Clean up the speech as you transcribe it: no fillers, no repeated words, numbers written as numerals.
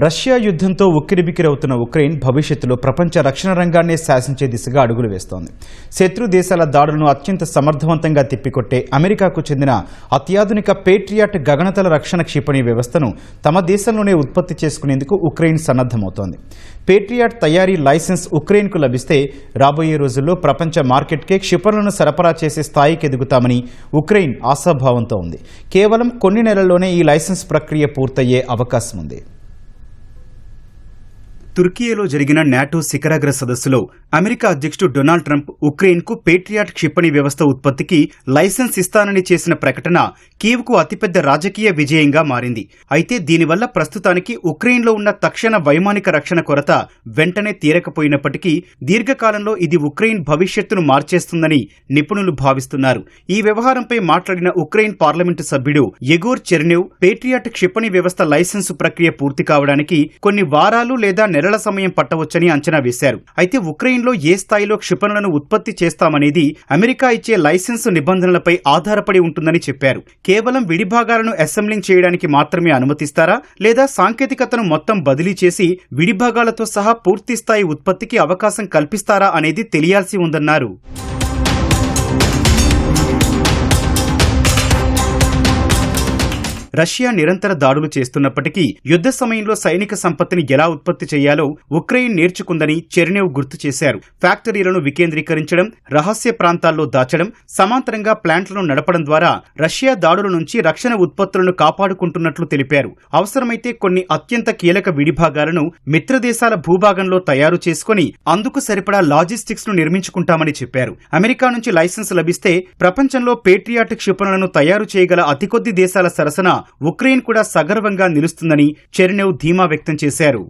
Russia యుద్ధంతో ఉక్కిరిబిక్కిరవుతున్న Ukraine భవిష్యత్తులో ప్రపంచ రక్షణ రంగాన్నే శాసించే దిశగా అడుగులు వేస్తోంది. శత్రు దేశాల దాడులను అత్యంత సమర్థవంతంగా తిప్పికొట్టే అమెరికాకు చెందిన అత్యాధునిక పేట్రియాట్ గగనతల రక్షణ క్షిపణి వ్యవస్థను తమ దేశంలోనే ఉత్పత్తి చేసుకునేందుకు ఉక్రెయిన్ సన్నద్ధమవుతోంది. పేట్రియాట్ తయారీ లైసెన్స్ ఉక్రెయిన్కు లభిస్తే రాబోయే రోజుల్లో ప్రపంచ మార్కెట్కే క్షిపణులను సరఫరా చేసే స్థాయికి ఎదుగుతామని ఉక్రెయిన్ ఆశాభావంతో ఉంది. కేవలం కొన్ని నెలల్లోనే ఈ లైసెన్స్ ప్రక్రియ పూర్తయ్యే అవకాశం ఉంది. తుర్కియేలో జరిగిన నాటో శిఖరాగ్ర సదస్సులో అమెరికా అధ్యక్షుడు డొనాల్డ్ ట్రంప్ ఉక్రెయిన్కు పేట్రియాట్ క్షిపణి వ్యవస్థ ఉత్పత్తికి లైసెన్స్ ఇస్తానని చేసిన ప్రకటన కీవ్కు అతిపెద్ద రాజకీయ విజయంగా మారింది. అయితే దీనివల్ల ప్రస్తుతానికి ఉక్రెయిన్లో ఉన్న తక్షణ వైమానిక రక్షణ కొరత వెంటనే తీరకపోయినప్పటికీ దీర్ఘకాలంలో ఇది ఉక్రెయిన్ భవిష్యత్తును మార్చేస్తుందని నిపుణులు భావిస్తున్నారు. ఈ వ్యవహారంపై మాట్లాడిన ఉక్రెయిన్ పార్లమెంటు సభ్యుడు యెగోర్ చెర్నేవ్ పేట్రియాట్ క్షిపణి వ్యవస్థ లైసెన్సు ప్రక్రియ పూర్తి కావడానికి కొన్ని వారాలు లేదా నెలల సమయం పట్టవచ్చని అంచనా వేశారు. అయితే ఉక్రెయిన్లో ఏ స్థాయిలో క్షిపణులను ఉత్పత్తి చేస్తామనేది అమెరికా ఇచ్చే లైసెన్సు నిబంధనలపై ఆధారపడి ఉంటుందని చెప్పారు. కేవలం విడిభాగాలను అసెంబ్లింగ్ చేయడానికి మాత్రమే అనుమతిస్తారా లేదా సాంకేతికతను మొత్తం బదిలీ చేసి విడిభాగాలతో సహా పూర్తిస్థాయి ఉత్పత్తికి అవకాశం కల్పిస్తారా అనేది తెలియాల్సి ఉందన్నారు. రష్యా నిరంతర దాడులు చేస్తున్నప్పటికీ యుద్ధ సమయంలో సైనిక సంపత్తిని ఎలా ఉత్పత్తి చేయాలో ఉక్రెయిన్ నేర్చుకుందని చెర్నేవ్ గుర్తు చేశారు. ఫ్యాక్టరీలను వికేంద్రీకరించడం, రహస్య ప్రాంతాల్లో దాచడం, సమాంతరంగా ప్లాంట్లను నడపడం ద్వారా రష్యా దాడుల నుంచి రక్షణ ఉత్పత్తులను కాపాడుకుంటున్నట్లు తెలిపారు. అవసరమైతే కొన్ని అత్యంత కీలక విడిభాగాలను మిత్రదేశాల భూభాగంలో తయారు చేసుకుని అందుకు సరిపడా లాజిస్టిక్స్ ను నిర్మించుకుంటామని చెప్పారు. అమెరికా నుంచి లైసెన్స్ లభిస్తే ప్రపంచంలో పేట్రియాట్ క్షిపణులను తయారు చేయగల అతి కొద్ది దేశాల సరసన ఉక్రెయిన్ కూడా సగర్వంగా నిలుస్తుందని చెర్నేవ్ ధీమా వ్యక్తం చేశారు.